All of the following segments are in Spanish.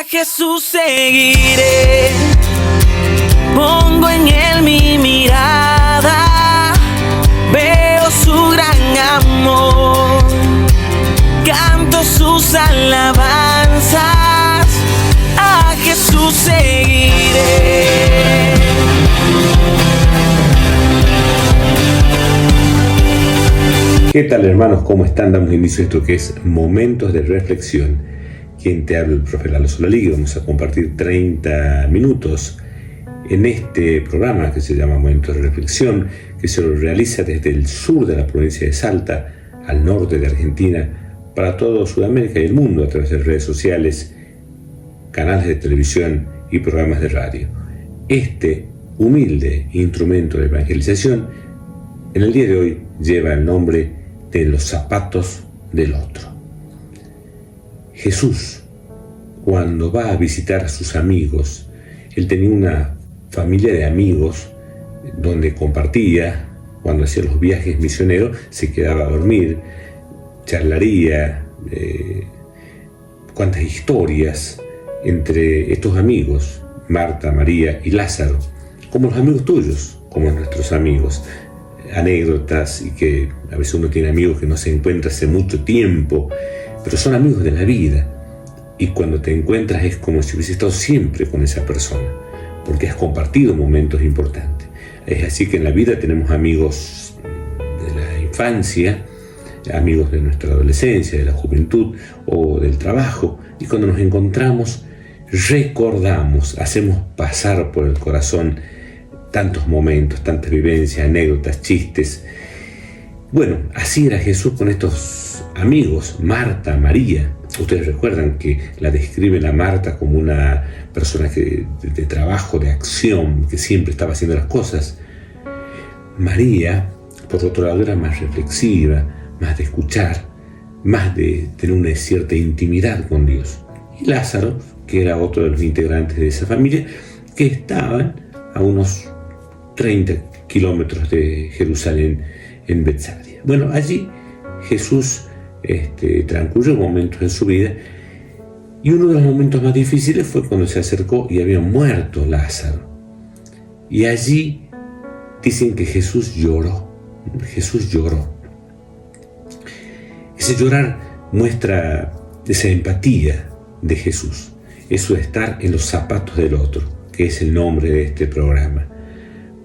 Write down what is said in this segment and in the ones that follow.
A Jesús seguiré, pongo en él mi mirada, veo su gran amor, canto sus alabanzas, a Jesús seguiré. ¿Qué tal, hermanos? ¿Cómo están? Damos inicio a esto que es Momentos de Reflexión. Quien te habla, el profe Lalo Solalí. Vamos a compartir 30 minutos en este programa que se llama Momentos de Reflexión, que se lo realiza desde el sur de la provincia de Salta al norte de Argentina, para todo Sudamérica y el mundo, a través de redes sociales, canales de televisión y programas de radio. Este humilde instrumento de evangelización en el día de hoy lleva el nombre de Los zapatos del otro. Jesús, cuando va a visitar a sus amigos, él tenía una familia de amigos donde compartía. Cuando hacía los viajes misioneros se quedaba a dormir, charlaría, cuantas historias entre estos amigos, Marta, María y Lázaro, como los amigos tuyos, como nuestros amigos. Anécdotas, y que a veces uno tiene amigos que no se encuentra hace mucho tiempo, pero son amigos de la vida, y cuando te encuentras es como si hubiese estado siempre con esa persona, porque has compartido momentos importantes. Es así que en la vida tenemos amigos de la infancia, amigos de nuestra adolescencia, de la juventud o del trabajo, y cuando nos encontramos recordamos, hacemos pasar por el corazón tantos momentos, tantas vivencias, anécdotas, chistes. Bueno, así era Jesús con estos amigos, Marta, María. Ustedes recuerdan que la describen a Marta como una persona de trabajo, de acción, que siempre estaba haciendo las cosas. María, por otro lado, era más reflexiva, más de escuchar, más de tener una cierta intimidad con Dios. Y Lázaro, que era otro de los integrantes de esa familia, que estaban a unos 30 kilómetros de Jerusalén, en Betsaida. Bueno, allí Jesús transcurrió momentos en su vida, y uno de los momentos más difíciles fue cuando se acercó y había muerto Lázaro. Y allí dicen que Jesús lloró. Jesús lloró. Ese llorar muestra esa empatía de Jesús, eso de estar en los zapatos del otro, que es el nombre de este programa.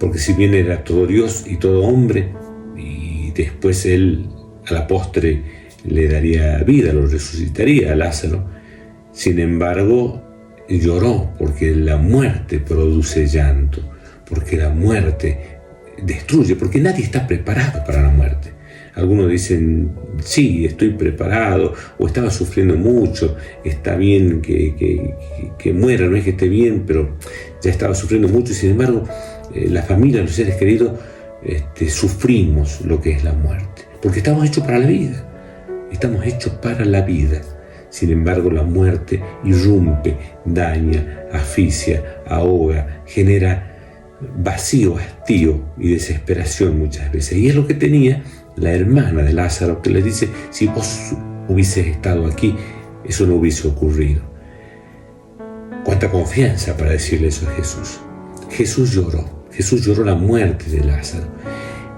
Porque si bien era todo Dios y todo hombre, y después él a la postre le daría vida, lo resucitaría a Lázaro, sin embargo lloró, porque la muerte produce llanto, porque la muerte destruye, porque nadie está preparado para la muerte. Algunos dicen, sí, estoy preparado, o estaba sufriendo mucho, está bien que muera, no es que esté bien, pero ya estaba sufriendo mucho, y sin embargo la familia, los seres queridos, sufrimos lo que es la muerte, porque estamos hechos para la vida, estamos hechos para la vida. Sin embargo, la muerte irrumpe, daña, asfixia, ahoga, genera vacío, hastío y desesperación muchas veces. Y es lo que tenía la hermana de Lázaro, que le dice, si vos hubieses estado aquí, eso no hubiese ocurrido. Cuánta confianza para decirle eso a Jesús. Jesús lloró la muerte de Lázaro.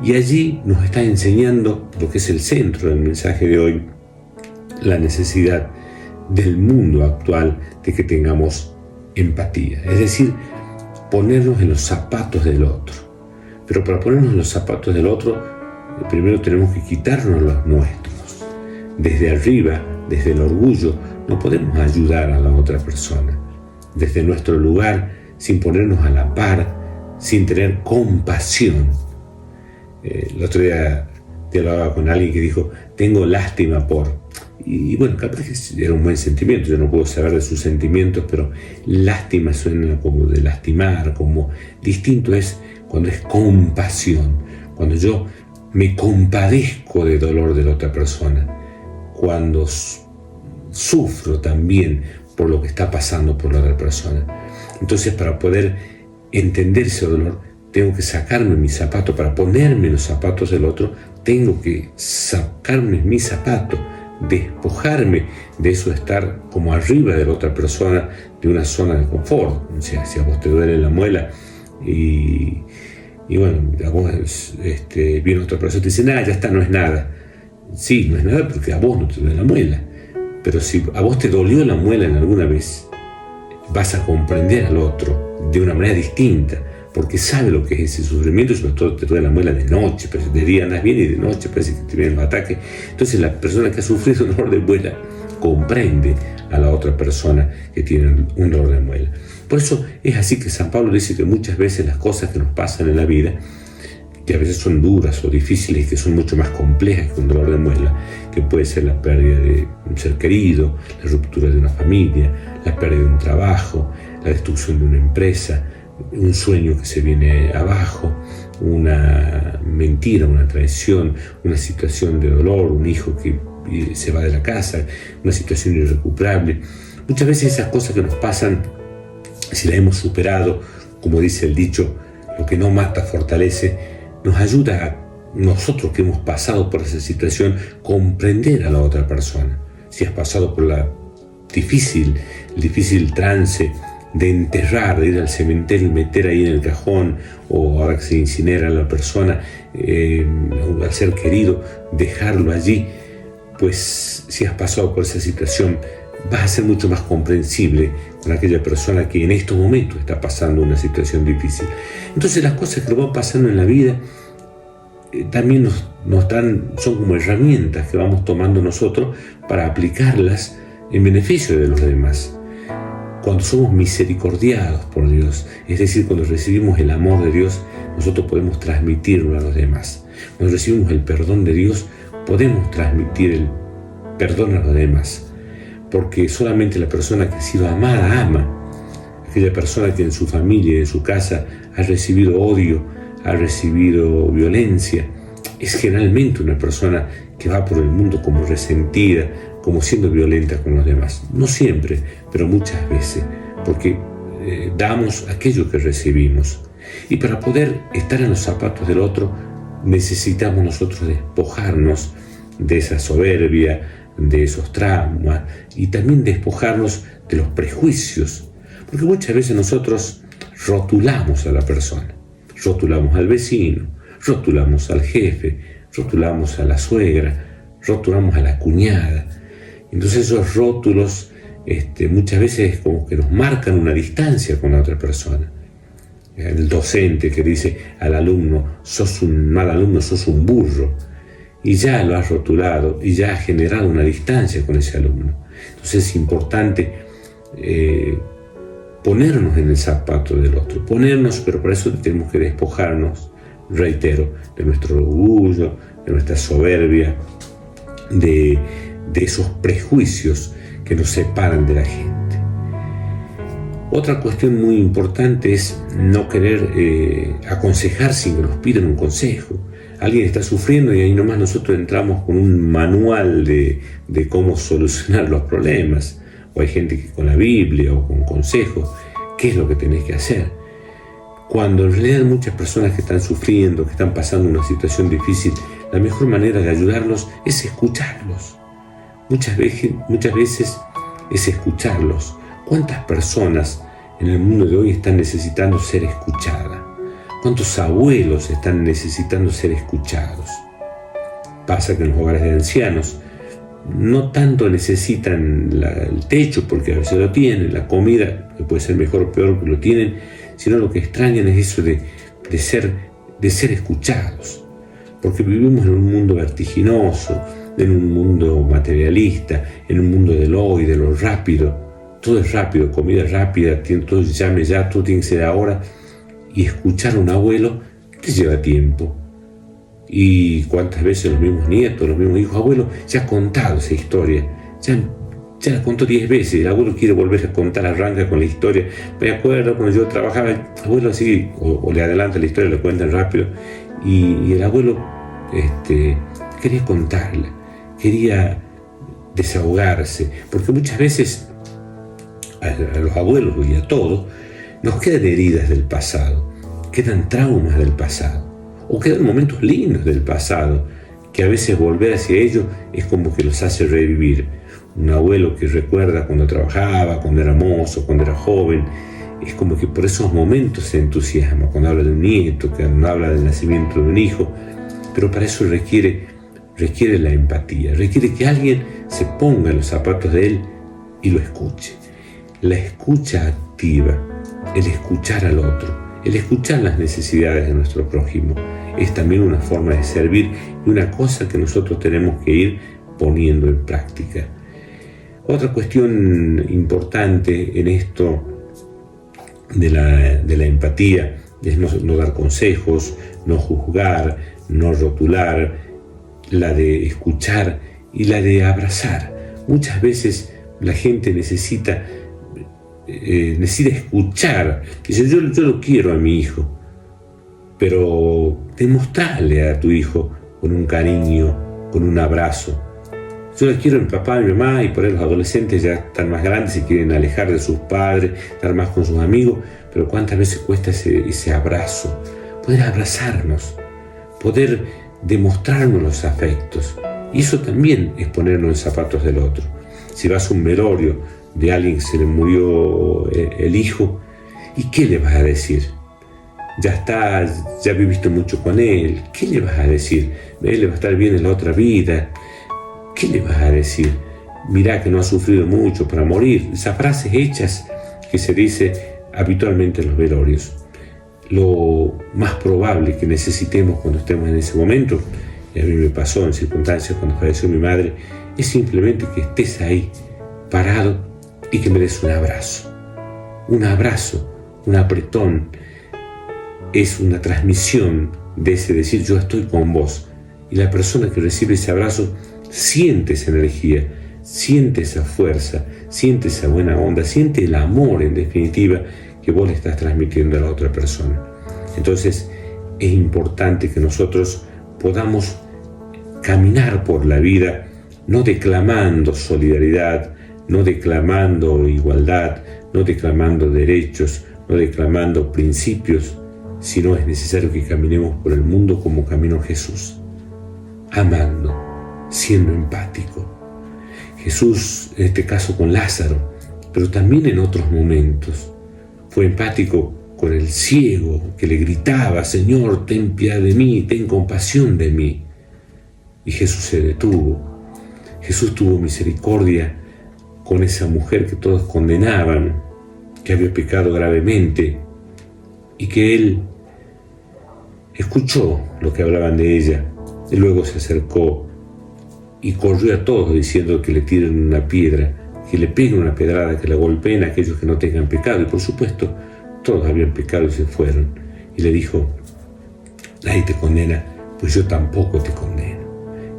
Y allí nos está enseñando lo que es el centro del mensaje de hoy, la necesidad del mundo actual de que tengamos empatía. Es decir, ponernos en los zapatos del otro. Pero para ponernos en los zapatos del otro, primero tenemos que quitarnos los nuestros. Desde arriba, desde el orgullo, no podemos ayudar a la otra persona. Desde nuestro lugar, sin ponernos a la par, sin tener compasión. El otro día hablaba con alguien que dijo, tengo lástima por... Y bueno, capaz que era un buen sentimiento, yo no puedo saber de sus sentimientos, pero lástima suena como de lastimar, como distinto es cuando es compasión, cuando yo me compadezco del dolor de la otra persona, cuando sufro también por lo que está pasando por la otra persona. Entonces, para poder entender ese dolor, tengo que sacarme mis zapatos. Para ponerme los zapatos del otro, tengo que sacarme mis zapatos, despojarme de eso de estar como arriba de la otra persona, de una zona de confort. O sea, si a vos te duele la muela y bueno, a vos viene otra persona y te dice, nada, ya está, no es nada. Sí, no es nada porque a vos no te duele la muela. Pero si a vos te dolió la muela en alguna vez, vas a comprender al otro de una manera distinta, porque sabe lo que es ese sufrimiento. Sobre todo te duele la muela de noche, pero de día andas bien y de noche parece que te vienen los ataques. Entonces la persona que ha sufrido un dolor de muela comprende a la otra persona que tiene un dolor de muela. Por eso es así que San Pablo dice que muchas veces las cosas que nos pasan en la vida, que a veces son duras o difíciles, que son mucho más complejas que un dolor de muela, que puede ser la pérdida de un ser querido, la ruptura de una familia, la pérdida de un trabajo, la destrucción de una empresa, un sueño que se viene abajo, una mentira, una traición, una situación de dolor, un hijo que se va de la casa, una situación irrecuperable. Muchas veces esas cosas que nos pasan, si las hemos superado, como dice el dicho, lo que no mata fortalece, nos ayuda a nosotros que hemos pasado por esa situación comprender a la otra persona. Si has pasado por el difícil trance de enterrar, de ir al cementerio y meter ahí en el cajón, o ahora que se incinera a la persona, al ser querido, dejarlo allí, pues si has pasado por esa situación, vas a ser mucho más comprensible con aquella persona que en estos momentos está pasando una situación difícil. Entonces las cosas que nos van pasando en la vida también son como herramientas que vamos tomando nosotros para aplicarlas en beneficio de los demás. Cuando somos misericordiados por Dios, es decir, cuando recibimos el amor de Dios, nosotros podemos transmitirlo a los demás. Cuando recibimos el perdón de Dios, podemos transmitir el perdón a los demás. Porque solamente la persona que ha sido amada ama. Aquella persona que en su familia, en su casa, ha recibido odio, ha recibido violencia, es generalmente una persona que va por el mundo como resentida, como siendo violenta con los demás. No siempre, pero muchas veces, porque damos aquello que recibimos. Y para poder estar en los zapatos del otro, necesitamos nosotros despojarnos de esa soberbia, de esos traumas, y también despojarnos de los prejuicios, porque muchas veces nosotros rotulamos a la persona, rotulamos al vecino, rotulamos al jefe, rotulamos a la suegra, rotulamos a la cuñada. Entonces esos rótulos muchas veces como que nos marcan una distancia con la otra persona. El docente que dice al alumno, sos un mal alumno, sos un burro, y ya lo has rotulado y ya has generado una distancia con ese alumno. Entonces es importante ponernos en el zapato del otro, pero para eso tenemos que despojarnos, reitero, de nuestro orgullo, de nuestra soberbia, de esos prejuicios que nos separan de la gente. Otra cuestión muy importante es no querer aconsejar sin que nos pidan un consejo. Alguien está sufriendo y ahí nomás nosotros entramos con un manual de cómo solucionar los problemas. O hay gente que con la Biblia o con consejos, ¿qué es lo que tenés que hacer? Cuando en realidad muchas personas que están sufriendo, que están pasando una situación difícil, la mejor manera de ayudarlos es escucharlos. Muchas veces es escucharlos. ¿Cuántas personas en el mundo de hoy están necesitando ser escuchadas? ¿Cuántos abuelos están necesitando ser escuchados? Pasa que en los hogares de ancianos no tanto necesitan el techo, porque a veces lo tienen, la comida, que puede ser mejor o peor, que lo tienen, sino lo que extrañan es eso de ser escuchados. Porque vivimos en un mundo vertiginoso, en un mundo materialista, en un mundo del hoy, de lo rápido. Todo es rápido, comida rápida, todo llame ya, todo tiene que ser ahora. Y escuchar a un abuelo te lleva tiempo. Y cuántas veces los mismos nietos, los mismos hijos, abuelo, ya ha contado esa historia, ya la contó 10 veces, el abuelo quiere volver a contar, arranca con la historia. Me acuerdo cuando yo trabajaba, abuelo así, o le adelanta la historia, le cuentan rápido, y el abuelo quería contarla, quería desahogarse, porque muchas veces a los abuelos y a todos nos quedan heridas del pasado, quedan traumas del pasado, o quedan momentos lindos del pasado que a veces volver hacia ellos es como que los hace revivir. Un abuelo que recuerda cuando trabajaba, cuando era mozo, cuando era joven, es como que por esos momentos se entusiasma, cuando habla de un nieto, cuando habla del nacimiento de un hijo, pero para eso requiere la empatía, requiere que alguien se ponga en los zapatos de él y lo escuche. La escucha activa, el escuchar al otro, el escuchar las necesidades de nuestro prójimo, es también una forma de servir y una cosa que nosotros tenemos que ir poniendo en práctica. Otra cuestión importante en esto de la empatía es no dar consejos, no juzgar, no rotular, la de escuchar y la de abrazar. Muchas veces la gente necesita escuchar. Dice, yo lo quiero a mi hijo, pero demostrarle a tu hijo con un cariño, con un abrazo. Yo la quiero a mi papá, a mi mamá, y por ahí los adolescentes ya están más grandes y quieren alejar de sus padres, estar más con sus amigos, pero ¿cuántas veces cuesta ese abrazo? Poder abrazarnos, poder demostrarnos los afectos. Y eso también es ponernos en zapatos del otro. Si vas a un velorio de alguien que se le murió el hijo, ¿y qué le vas a decir? Ya viviste mucho con él, ¿qué le vas a decir? Él le va a estar bien en la otra vida. ¿Qué le vas a decir? Mirá que no ha sufrido mucho para morir. Esas frases hechas que se dice habitualmente en los velorios. Lo más probable que necesitemos cuando estemos en ese momento, y a mí me pasó en circunstancias cuando falleció mi madre, es simplemente que estés ahí, parado, y que me des un abrazo. Un abrazo, un apretón, es una transmisión de ese decir yo estoy con vos. Y la persona que recibe ese abrazo siente esa energía, siente esa fuerza, siente esa buena onda, siente el amor en definitiva que vos le estás transmitiendo a la otra persona. Entonces es importante que nosotros podamos caminar por la vida no declamando solidaridad, no declamando igualdad, no declamando derechos, no declamando principios, sino es necesario que caminemos por el mundo como caminó Jesús, amando, siendo empático. Jesús, en este caso con Lázaro, pero también en otros momentos, fue empático con el ciego que le gritaba, Señor, ten piedad de mí, ten compasión de mí. Y Jesús se detuvo. Jesús tuvo misericordia con esa mujer que todos condenaban, que había pecado gravemente, y que Él escuchó lo que hablaban de ella, y luego se acercó y corrió a todos diciendo que le tiren una piedra, que le peguen una pedrada, que la golpeen a aquellos que no tengan pecado. Y por supuesto, todos habían pecado y se fueron. Y le dijo, nadie te condena, pues yo tampoco te condeno.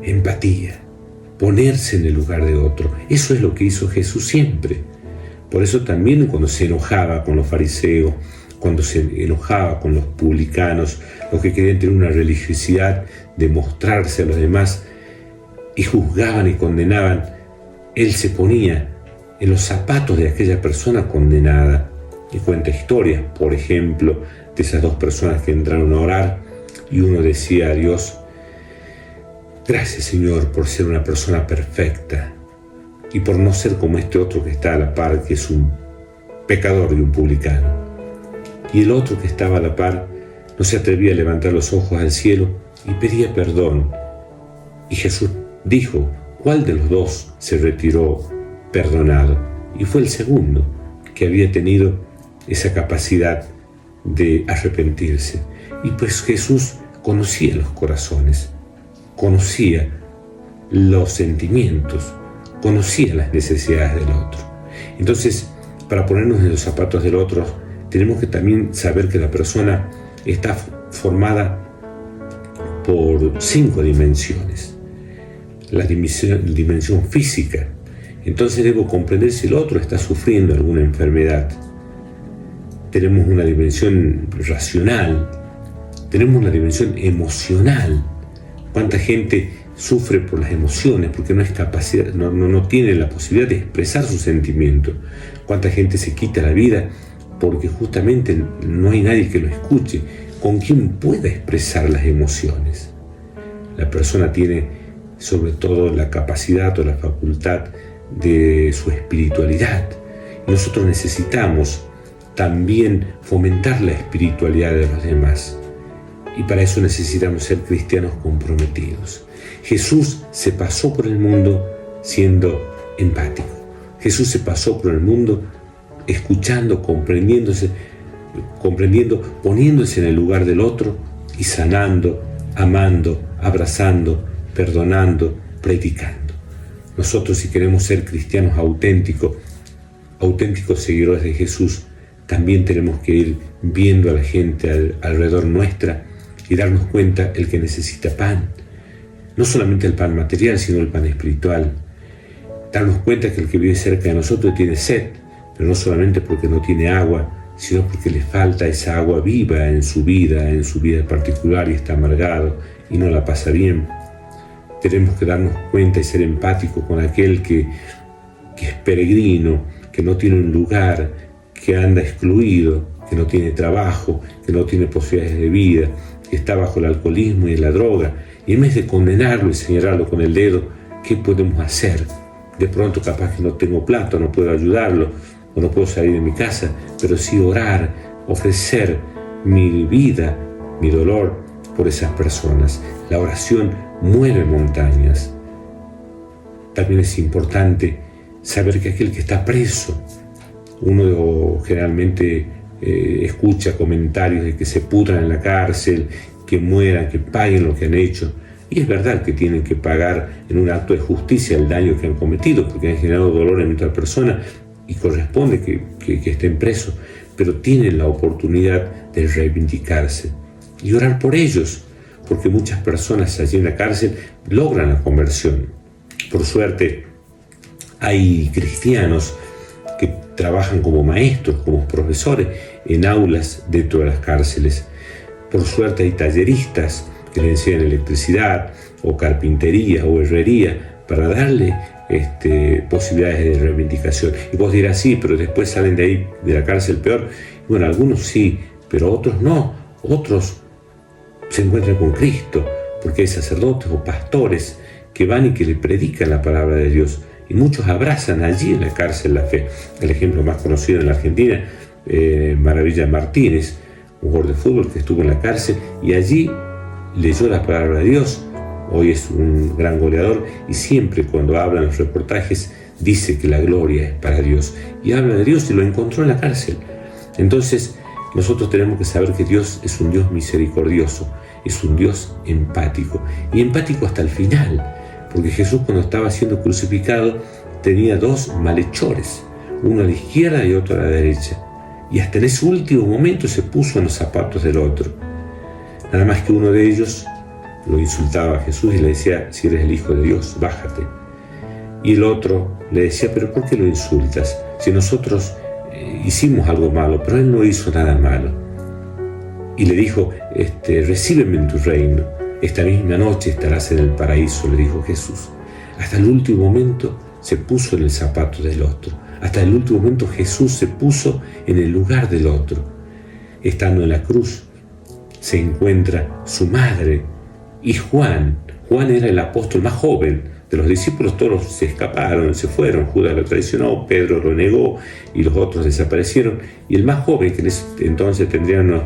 Empatía, ponerse en el lugar de otro. Eso es lo que hizo Jesús siempre. Por eso también cuando se enojaba con los fariseos, cuando se enojaba con los publicanos, los que querían tener una religiosidad de mostrarse a los demás y juzgaban y condenaban, Él se ponía en los zapatos de aquella persona condenada y cuenta historias, por ejemplo, de esas dos personas que entraron a orar y uno decía a Dios, gracias Señor por ser una persona perfecta y por no ser como este otro que está a la par, que es un pecador y un publicano. Y el otro que estaba a la par no se atrevía a levantar los ojos al cielo y pedía perdón. Y Jesús dijo, ¿cuál de los dos se retiró perdonado? Y fue el segundo, que había tenido esa capacidad de arrepentirse. Y pues Jesús conocía los corazones, conocía los sentimientos, conocía las necesidades del otro. Entonces, para ponernos en los zapatos del otro, tenemos que también saber que la persona está formada por 5 dimensiones. La dimensión física. Entonces debo comprender si el otro está sufriendo alguna enfermedad. Tenemos una dimensión racional. Tenemos una dimensión emocional. ¿Cuánta gente sufre por las emociones porque no tiene la posibilidad de expresar sus sentimientos? ¿Cuánta gente se quita la vida porque justamente no hay nadie que lo escuche, con quien pueda expresar las emociones? La persona tiene sobre todo la capacidad o la facultad de su espiritualidad. Y nosotros necesitamos también fomentar la espiritualidad de los demás. Y para eso necesitamos ser cristianos comprometidos. Jesús se pasó por el mundo siendo empático. Jesús se pasó por el mundo escuchando, comprendiendo, poniéndose en el lugar del otro y sanando, amando, abrazando, perdonando, predicando. Nosotros, si queremos ser cristianos auténticos seguidores de Jesús, también tenemos que ir viendo a la gente alrededor nuestra y darnos cuenta el que necesita pan. No solamente el pan material, sino el pan espiritual. Darnos cuenta que el que vive cerca de nosotros tiene sed, pero no solamente porque no tiene agua, sino porque le falta esa agua viva en su vida particular, y está amargado y no la pasa bien. Tenemos que darnos cuenta y ser empáticos con aquel que es peregrino, que no tiene un lugar, que anda excluido, que no tiene trabajo, que no tiene posibilidades de vida, que está bajo el alcoholismo y la droga. Y en vez de condenarlo y señalarlo con el dedo, ¿qué podemos hacer? De pronto capaz que no tengo plata, no puedo ayudarlo, o no puedo salir de mi casa, pero sí orar, ofrecer mi vida, mi dolor por esas personas. La oración mueve montañas. También es importante saber que aquel que está preso, uno generalmente escucha comentarios de que se pudran en la cárcel, que mueran, que paguen lo que han hecho. Y es verdad que tienen que pagar en un acto de justicia el daño que han cometido, porque han generado dolor en otra persona y corresponde que estén presos, pero tienen la oportunidad de reivindicarse y orar por ellos, porque muchas personas allí en la cárcel logran la conversión. Por suerte, hay cristianos que trabajan como maestros, como profesores en aulas dentro de las cárceles. Por suerte hay talleristas que le enseñan electricidad o carpintería o herrería para darle posibilidades de reivindicación. Y vos dirás, sí, pero después salen de ahí, de la cárcel, peor. Bueno, algunos sí, pero otros no. Otros se encuentran con Cristo, porque hay sacerdotes o pastores que van y que le predican la palabra de Dios. Y muchos abrazan allí en la cárcel la fe. El ejemplo más conocido en la Argentina, Maravilla Martínez, un jugador de fútbol que estuvo en la cárcel y allí leyó la palabra de Dios. Hoy es un gran goleador y siempre cuando habla en los reportajes dice que la gloria es para Dios. Y habla de Dios y lo encontró en la cárcel. Entonces nosotros tenemos que saber que Dios es un Dios misericordioso, es un Dios empático. Y empático hasta el final, porque Jesús cuando estaba siendo crucificado tenía dos malhechores, uno a la izquierda y otro a la derecha. Y hasta en ese último momento se puso en los zapatos del otro. Nada más que uno de ellos lo insultaba a Jesús y le decía, si eres el Hijo de Dios, bájate. Y el otro le decía, pero ¿por qué lo insultas? Si nosotros hicimos algo malo, pero él no hizo nada malo. Y le dijo, recíbeme en tu reino. Esta misma noche estarás en el paraíso, le dijo Jesús. Hasta el último momento se puso en el zapato del otro. Hasta el último momento Jesús se puso en el lugar del otro. Estando en la cruz, se encuentra su madre y Juan. Juan era el apóstol más joven de los discípulos, todos se escaparon, se fueron. Judas lo traicionó, Pedro lo negó y los otros desaparecieron. Y el más joven, que en ese entonces tendría unos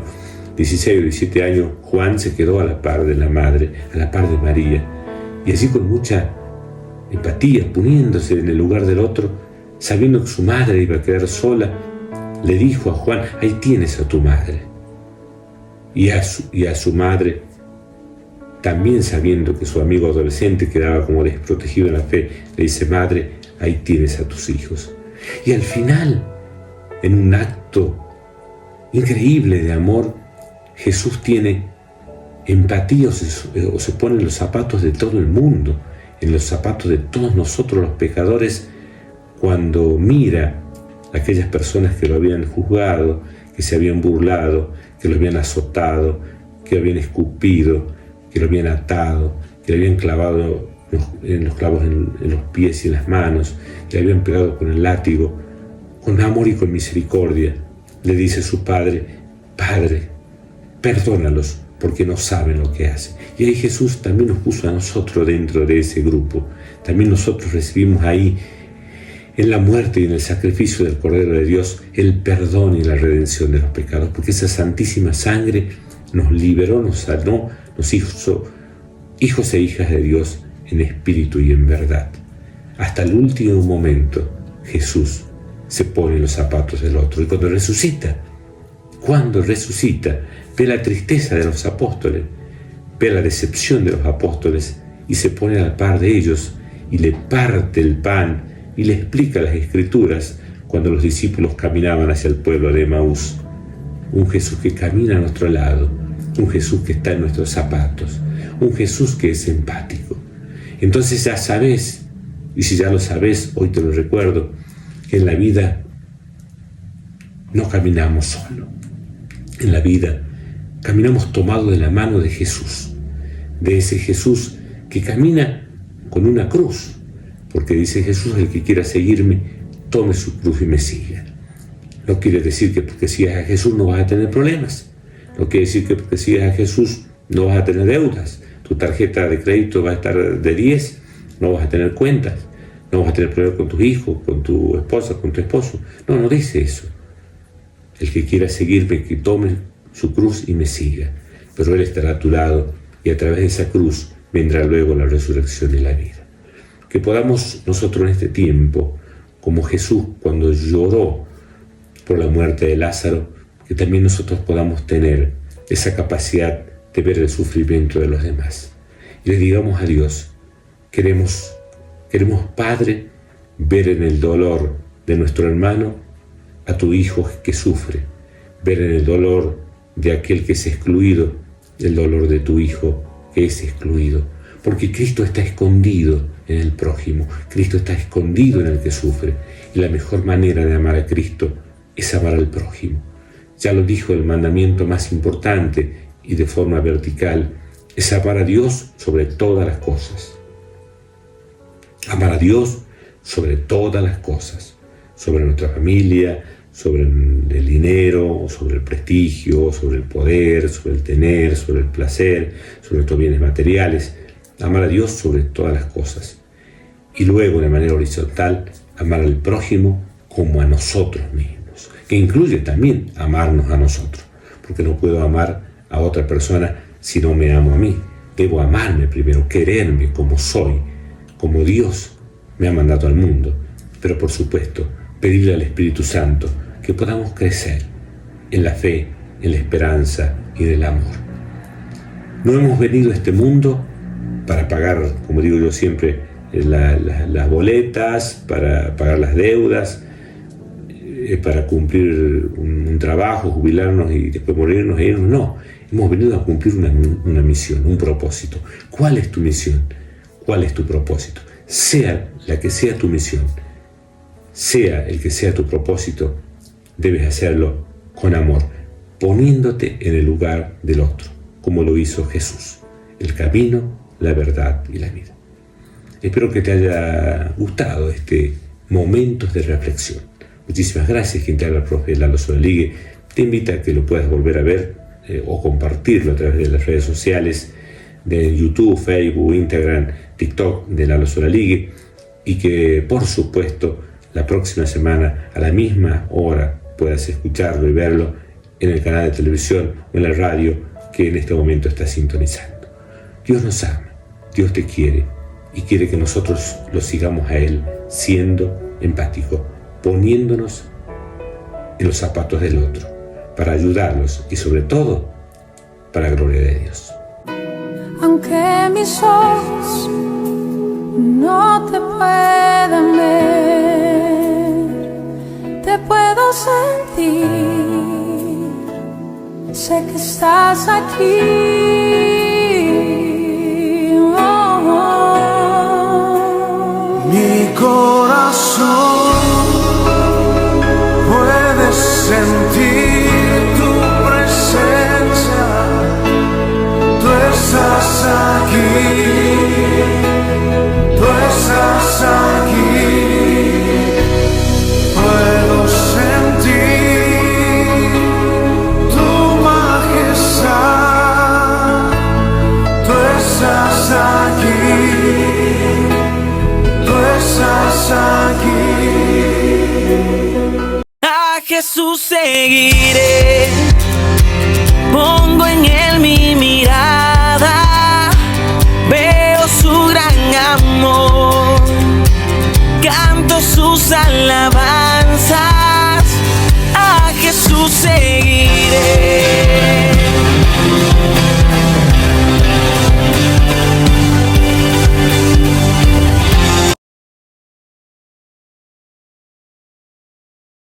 16 o 17 años, Juan, se quedó a la par de la madre, a la par de María. Y así con mucha empatía, poniéndose en el lugar del otro, sabiendo que su madre iba a quedar sola, le dijo a Juan, ahí tienes a tu madre. Y a su madre, también sabiendo que su amigo adolescente quedaba como desprotegido en la fe, le dice, madre, ahí tienes a tus hijos. Y al final, en un acto increíble de amor, Jesús tiene empatía o se pone en los zapatos de todo el mundo, en los zapatos de todos nosotros los pecadores, cuando mira a aquellas personas que lo habían juzgado, que se habían burlado, que lo habían azotado, que lo habían escupido, que lo habían atado, que le habían clavado los clavos en los pies y en las manos, que le habían pegado con el látigo. Con amor y con misericordia le dice a su padre, Padre, perdónalos porque no saben lo que hacen. Y ahí Jesús también nos puso a nosotros dentro de ese grupo. También nosotros recibimos ahí, en la muerte y en el sacrificio del Cordero de Dios, el perdón y la redención de los pecados, porque esa santísima sangre nos liberó, nos sanó, nos hizo hijos e hijas de Dios en espíritu y en verdad. Hasta el último momento Jesús se pone en los zapatos del otro. Y cuando resucita, ve la tristeza de los apóstoles, ve la decepción de los apóstoles y se pone al par de ellos y le parte el pan y le explica las Escrituras cuando los discípulos caminaban hacia el pueblo de Emaús. Un Jesús que camina a nuestro lado, un Jesús que está en nuestros zapatos, un Jesús que es empático. Entonces ya sabes, y si ya lo sabes, hoy te lo recuerdo, que en la vida no caminamos solo. En la vida caminamos tomados de la mano de Jesús, de ese Jesús que camina con una cruz, porque dice Jesús: el que quiera seguirme, tome su cruz y me siga. No quiere decir que porque sigas a Jesús no vas a tener problemas, no quiere decir que porque sigas a Jesús no vas a tener deudas, tu tarjeta de crédito va a estar de 10, no vas a tener cuentas, no vas a tener problemas con tus hijos, con tu esposa, con tu esposo. No dice eso. El que quiera seguirme, que tome su cruz y me siga. Pero Él estará a tu lado y a través de esa cruz vendrá luego la resurrección y la vida. Que podamos nosotros en este tiempo, como Jesús cuando lloró por la muerte de Lázaro, que también nosotros podamos tener esa capacidad de ver el sufrimiento de los demás. Y le digamos a Dios: queremos, Padre, ver en el dolor de nuestro hermano a tu Hijo que sufre, ver en el dolor de aquel que es excluido, el dolor de tu Hijo que es excluido, porque Cristo está escondido en el prójimo, Cristo está escondido en el que sufre, y la mejor manera de amar a Cristo es amar al prójimo. Ya lo dijo el mandamiento más importante y de forma vertical, es amar a Dios sobre todas las cosas. Amar a Dios sobre todas las cosas, sobre nuestra familia, sobre el dinero, sobre el prestigio, sobre el poder, sobre el tener, sobre el placer, sobre nuestros bienes materiales. Amar a Dios sobre todas las cosas. Y luego, de manera horizontal, amar al prójimo como a nosotros mismos, que incluye también amarnos a nosotros, porque no puedo amar a otra persona si no me amo a mí. Debo amarme primero, quererme como soy, como Dios me ha mandado al mundo. Pero por supuesto, pedirle al Espíritu Santo que podamos crecer en la fe, en la esperanza y en el amor. No hemos venido a este mundo para pagar, como digo yo siempre, las boletas, para pagar las deudas, para cumplir un trabajo, jubilarnos y después morirnos e irnos. No, hemos venido a cumplir una misión, un propósito. ¿Cuál es tu misión? ¿Cuál es tu propósito? Sea la que sea tu misión, sea el que sea tu propósito, debes hacerlo con amor, poniéndote en el lugar del otro, como lo hizo Jesús, el camino, la verdad y la vida. Espero que te haya gustado este momento de reflexión. Muchísimas gracias. Quien te habla, el profe Lalo Solaligue, te invita a que lo puedas volver a ver o compartirlo a través de las redes sociales de YouTube, Facebook, Instagram, TikTok de Lalo Solaligue, y que por supuesto la próxima semana a la misma hora puedas escucharlo y verlo en el canal de televisión o en la radio que en este momento estás sintonizando. Dios nos ama, Dios te quiere y quiere que nosotros lo sigamos a Él siendo empáticos, poniéndonos en los zapatos del otro para ayudarlos y sobre todo para la gloria de Dios. Aunque mis ojos no te puedan ver, te puedo sentir. Sé que estás aquí. Mi corazón puede sentir tu presencia. Tú estás aquí. Tú estás aquí. Puedo sentir. 'Cause I seguiré. Pongo